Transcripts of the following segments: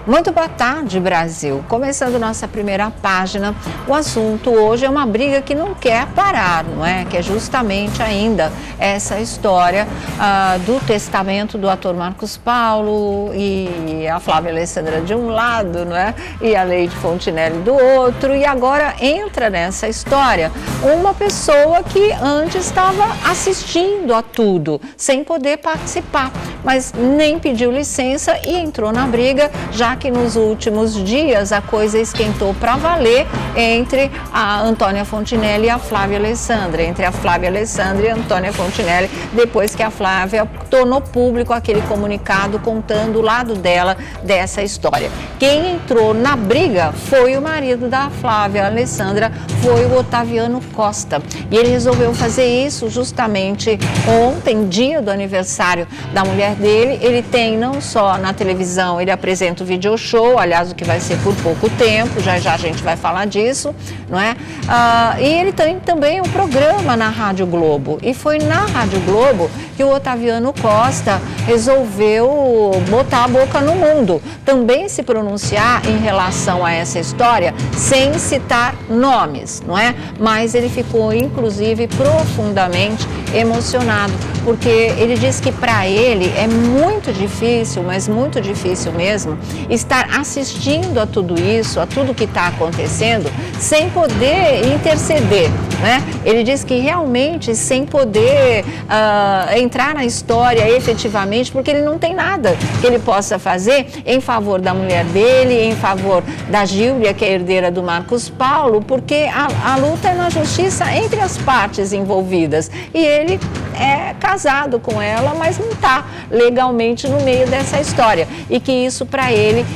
Muito boa tarde, Brasil. Começando nossa primeira página, o assunto hoje é uma briga que não quer parar, não é? Que é justamente ainda essa história do testamento do ator Marcos Paulo e a Flávia Alessandra de um lado, não é? E a Leide Fontinelli do outro. E agora entra nessa história uma pessoa que antes estava assistindo a tudo, sem poder participar, mas nem pediu licença e entrou na briga, já que nos últimos dias a coisa esquentou para valer entre a Antônia Fontinelli e a Flávia Alessandra, entre a Flávia Alessandra e a Antônia Fontinelli, depois que a Flávia tornou público aquele comunicado contando o lado dela dessa história. Quem entrou na briga foi o marido da Flávia Alessandra, foi o Otaviano Costa, e ele resolveu fazer isso justamente ontem, dia do aniversário da mulher dele. Ele tem não só na televisão, ele apresenta o video show, aliás, o que vai ser por pouco tempo, já a gente vai falar disso, não é? E ele tem também um programa na Rádio Globo, e foi na Rádio Globo que o Otaviano Costa resolveu botar a boca no mundo, também se pronunciar em relação a essa história, sem citar nomes, não é? Mas ele ficou, inclusive, profundamente emocionado, porque ele diz que para ele é muito difícil, mas muito difícil mesmo, estar assistindo a tudo isso, a tudo que está acontecendo, sem poder interceder, né? Ele diz que realmente sem poder entrar na história efetivamente, porque ele não tem nada que ele possa fazer em favor da mulher dele, em favor da Gília, que é herdeira do Marcos Paulo, porque a luta é na justiça entre as partes envolvidas, e ele é casado com ela, mas não está legalmente no meio dessa história, e que isso para ele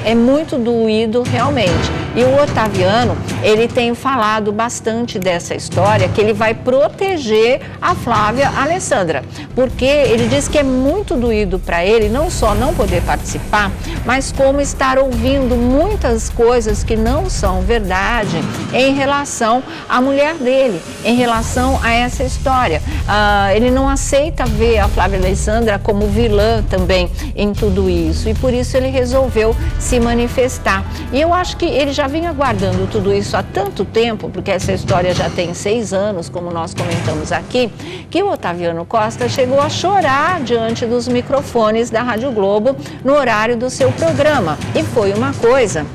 é muito doído realmente. E o Otaviano, ele tem falado bastante dessa história, que ele vai proteger a Flávia Alessandra, porque ele diz que é muito doído para ele não só não poder participar, mas como estar ouvindo muitas coisas que não são verdade em relação à mulher dele, em relação a essa história. Ele não aceita ver a Flávia Alessandra como vilã também em tudo isso, e por isso ele resolveu se manifestar. E eu acho que ele já vinha aguardando tudo isso há tanto tempo, porque essa história já tem 6 anos, como nós comentamos aqui, que o Otaviano Costa chegou a chorar diante dos microfones da Rádio Globo no horário do seu programa. E foi uma coisa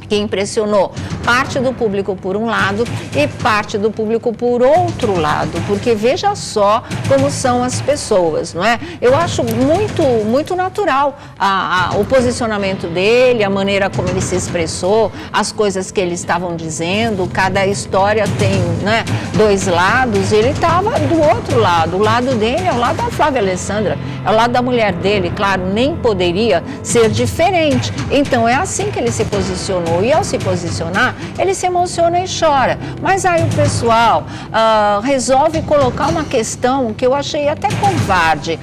que impressionou parte do público por um lado e parte do público por outro lado, porque veja só como são as pessoas, não é? Eu acho muito natural o posicionamento dele, a maneira como ele se expressou, as coisas que eles estavam dizendo. Cada história tem, né, 2 lados, e ele estava do outro lado. O lado dele é o lado da Flávia Alessandra, é o lado da mulher dele, claro, nem poderia ser diferente. Então é assim que ele se posicionou, e ao se posicionar, ele se emociona e chora. Mas aí o pessoal resolve colocar uma questão que eu achei até covarde.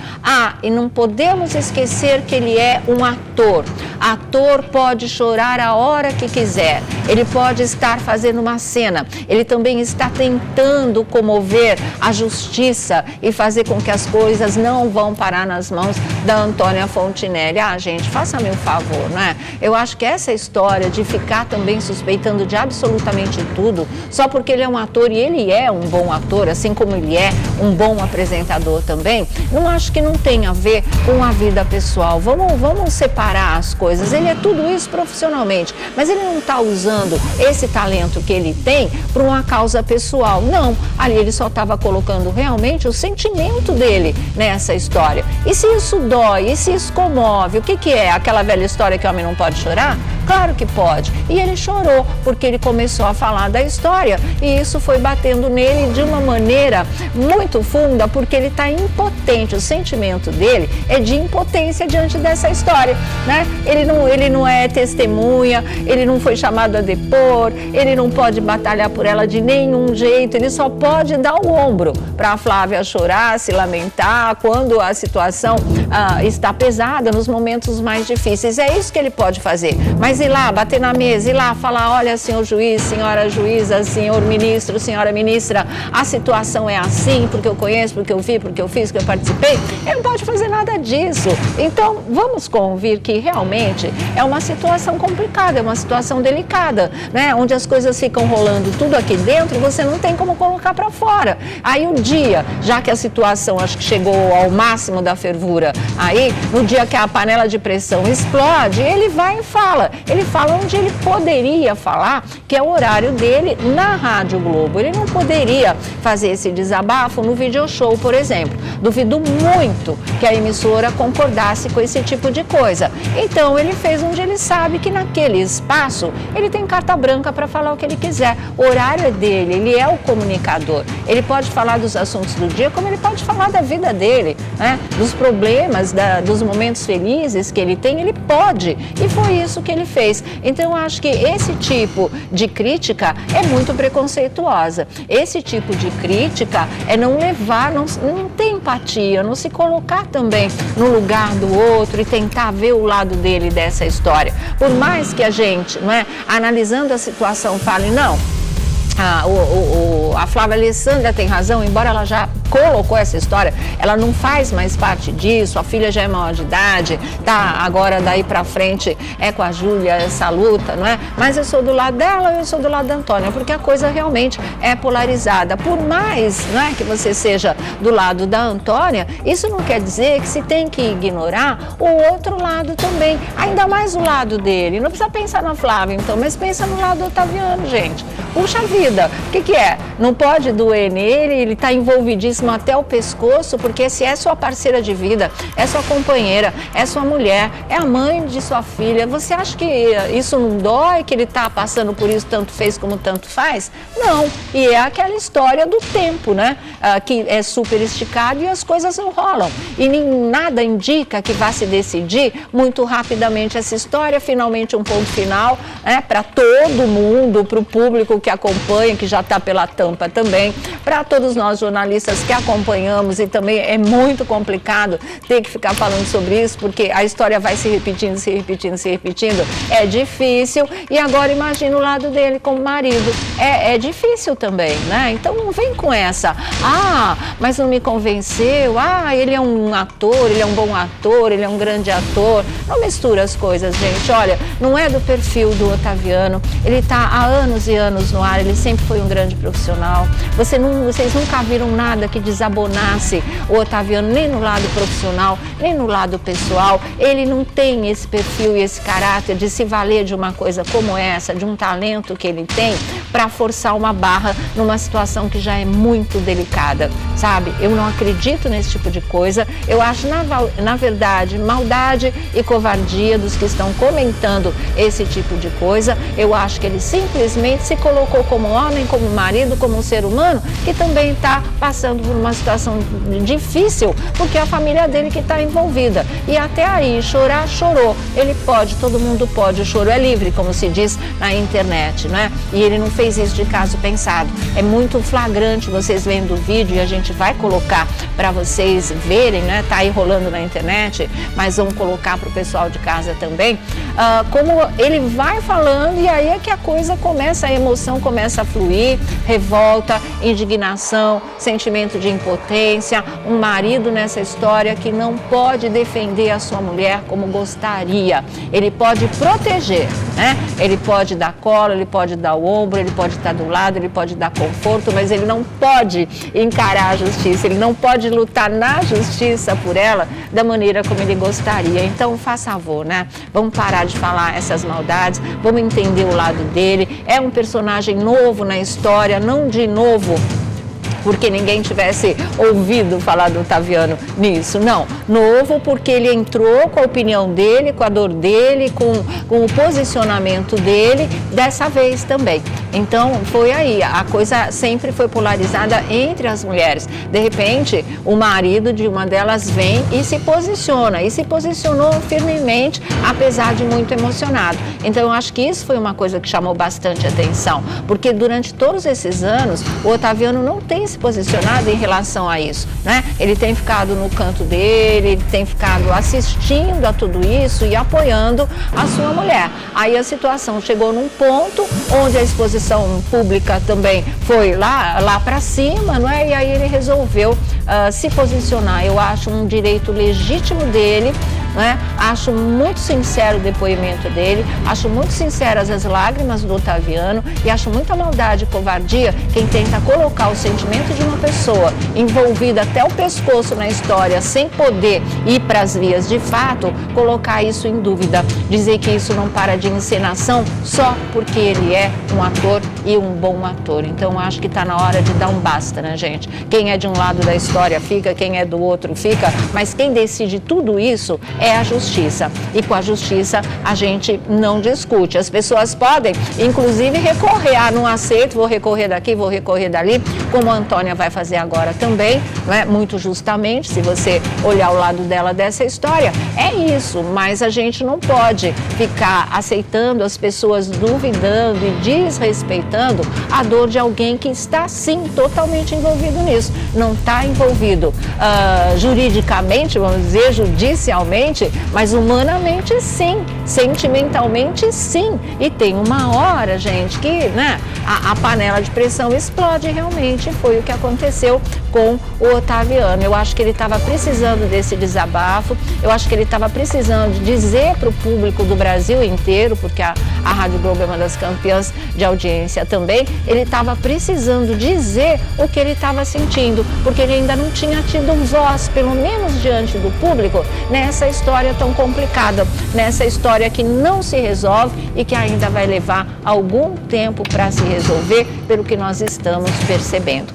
E não podemos esquecer que ele é um ator. Ator pode chorar a hora que quiser, ele pode estar fazendo uma cena, ele também está tentando comover a justiça e fazer com que as coisas não vão parar nas mãos da Antônia Fontinelli. Gente, faça-me um favor, não é? Eu acho que essa história de ficar também suspeitando de absolutamente tudo, só porque ele é um ator, e ele é um bom ator, assim como ele é um bom apresentador também, não acho que não tem a ver com a vida pessoal. Vamos separar as coisas. Ele é tudo isso profissionalmente, mas ele não está usando esse talento que ele tem para uma causa pessoal. Não, ali ele só estava colocando realmente o sentimento dele nessa história. E se isso dói, e se isso comove, o que é? Aquela velha história que o homem não pode chorar? Claro que pode. E ele chorou, porque ele começou a falar da história, e isso foi batendo nele de uma maneira muito funda, porque ele está impotente. O sentimento dele é de impotência diante dessa história, né? Ele não é testemunha, ele não foi chamado a depor, ele não pode batalhar por ela de nenhum jeito, ele só pode dar o ombro para a Flávia chorar, se lamentar quando a situação está pesada, nos momentos mais difíceis. É isso que ele pode fazer, mas Mas ir lá, bater na mesa, ir lá falar, olha, senhor juiz, senhora juíza, senhor ministro, senhora ministra, a situação é assim, porque eu conheço, porque eu vi, porque eu fiz, porque eu participei. Ele não pode fazer nada disso. Então, vamos convir que realmente é uma situação complicada, é uma situação delicada, né? Onde as coisas ficam rolando tudo aqui dentro, você não tem como colocar para fora. Aí o dia, já que a situação acho que chegou ao máximo da fervura, aí no dia que a panela de pressão explode, ele vai e fala. Ele fala onde ele poderia falar, que é o horário dele na Rádio Globo. Ele não poderia fazer esse desabafo no video show, por exemplo. Duvido muito que a emissora concordasse com esse tipo de coisa. Então ele fez onde ele sabe que naquele espaço ele tem carta branca para falar o que ele quiser. O horário é dele, ele é o comunicador. Ele pode falar dos assuntos do dia, como ele pode falar da vida dele, né? Dos problemas, dos momentos felizes que ele tem, ele pode. E foi isso que ele fez. Então, eu acho que esse tipo de crítica é muito preconceituosa. Esse tipo de crítica é não levar, não ter empatia, não se colocar também no lugar do outro e tentar ver o lado dele dessa história. Por mais que a gente, não é, analisando a situação, fale, não, a Flávia Alessandra tem razão, embora ela já colocou essa história, ela não faz mais parte disso, a filha já é maior de idade, tá agora daí pra frente é com a Júlia essa luta, não é? Mas eu sou do lado dela, eu sou do lado da Antônia, porque a coisa realmente é polarizada. Por mais, não é, que você seja do lado da Antônia, isso não quer dizer que se tem que ignorar o outro lado também, ainda mais o lado dele. Não precisa pensar na Flávia, então, mas pensa no lado do Otaviano, gente. Puxa vida, o que é? Não pode doer nele, ele está envolvidíssimo até o pescoço, porque se é sua parceira de vida, é sua companheira, é sua mulher, é a mãe de sua filha, você acha que isso não dói, que ele está passando por isso, tanto fez como tanto faz? Não, e é aquela história do tempo, né? Que é super esticado e as coisas não rolam. E nada indica que vá se decidir muito rapidamente essa história, finalmente um ponto final, né? Para todo mundo, para o público que acompanha, que já está pela tampa também, para todos nós jornalistas que acompanhamos, e também é muito complicado ter que ficar falando sobre isso, porque a história vai se repetindo, se repetindo, se repetindo, é difícil, e agora imagina o lado dele como marido, é difícil também, né? Então não vem com essa, mas não me convenceu, ele é um ator, ele é um bom ator, ele é um grande ator, não mistura as coisas, gente, olha, não é do perfil do Otaviano, ele está há anos e anos no ar, ele sempre foi um grande profissional, vocês nunca viram nada que desabonasse o Otaviano, nem no lado profissional, nem no lado pessoal. Ele não tem esse perfil e esse caráter de se valer de uma coisa como essa, de um talento que ele tem, para forçar uma barra numa situação que já é muito delicada, sabe? Eu não acredito nesse tipo de coisa. Eu acho, na verdade, maldade e covardia dos que estão comentando esse tipo de coisa. Eu acho que ele simplesmente se colocou como homem, como marido, como um ser humano, que também está passando por uma situação difícil, porque é a família dele que está envolvida. E até aí, chorar, chorou. Ele pode, todo mundo pode, o choro é livre, como se diz na internet, né? E ele não fez isso de caso pensado. É muito flagrante, vocês vendo o vídeo, e a gente vai colocar para vocês verem, né? Tá aí rolando na internet, mas vamos colocar para o pessoal de casa também, como ele vai falando, e aí é que a coisa começa, a emoção começa a fluir, revolta, indignação, sentimento de impotência, um marido nessa história que não pode defender a sua mulher como gostaria. Ele pode proteger, né? Ele pode dar colo, ele pode dar o ombro, ele pode estar do lado, ele pode dar conforto, mas ele não pode encarar a justiça, ele não pode lutar na justiça por ela da maneira como ele gostaria. Então, faça favor, né? Vamos parar de falar essas maldades, vamos entender o lado dele. É um personagem novo na história, não de novo porque ninguém tivesse ouvido falar do Otaviano nisso, não. Novo porque ele entrou com a opinião dele, com a dor dele, com o posicionamento dele, dessa vez também. Então, foi aí, a coisa sempre foi polarizada entre as mulheres. De repente, o marido de uma delas vem e se posiciona, e se posicionou firmemente, apesar de muito emocionado. Então, eu acho que isso foi uma coisa que chamou bastante atenção, porque durante todos esses anos, o Otaviano não tem se se posicionado em relação a isso, né? Ele tem ficado no canto dele, ele tem ficado assistindo a tudo isso e apoiando a sua mulher. Aí a situação chegou num ponto onde a exposição pública também foi lá para cima, não é? E aí ele resolveu se posicionar. Eu acho um direito legítimo dele, né? Acho muito sincero o depoimento dele, acho muito sinceras as lágrimas do Otaviano e acho muita maldade e covardia quem tenta colocar o sentimento de uma pessoa envolvida até o pescoço na história sem poder ir para as vias de fato, colocar isso em dúvida, dizer que isso não para de encenação só porque ele é um ator e um bom ator. Então acho que está na hora de dar um basta, né, gente? Quem é de um lado da história fica, quem é do outro fica, mas quem decide tudo isso é a justiça. E com a justiça a gente não discute. As pessoas podem, inclusive, recorrer. Não aceito, vou recorrer daqui, vou recorrer dali, como a Antônia vai fazer agora também, né? Muito justamente, se você olhar o lado dela dessa história, é isso. Mas a gente não pode ficar aceitando as pessoas duvidando e desrespeitando a dor de alguém que está, sim, totalmente envolvido nisso. Não está envolvido juridicamente, vamos dizer, judicialmente, mas humanamente sim, sentimentalmente sim. E tem uma hora, gente, que, né, a panela de pressão explode realmente. Foi o que aconteceu com o Otaviano. Eu acho que ele estava precisando desse desabafo, eu acho que ele estava precisando dizer para o público do Brasil inteiro, porque a Rádio Globo é uma das campeãs de audiência também, ele estava precisando dizer o que ele estava sentindo, porque ele ainda não tinha tido voz, pelo menos diante do público, nessa história tão complicada, nessa história que não se resolve e que ainda vai levar algum tempo para se resolver, pelo que nós estamos percebendo.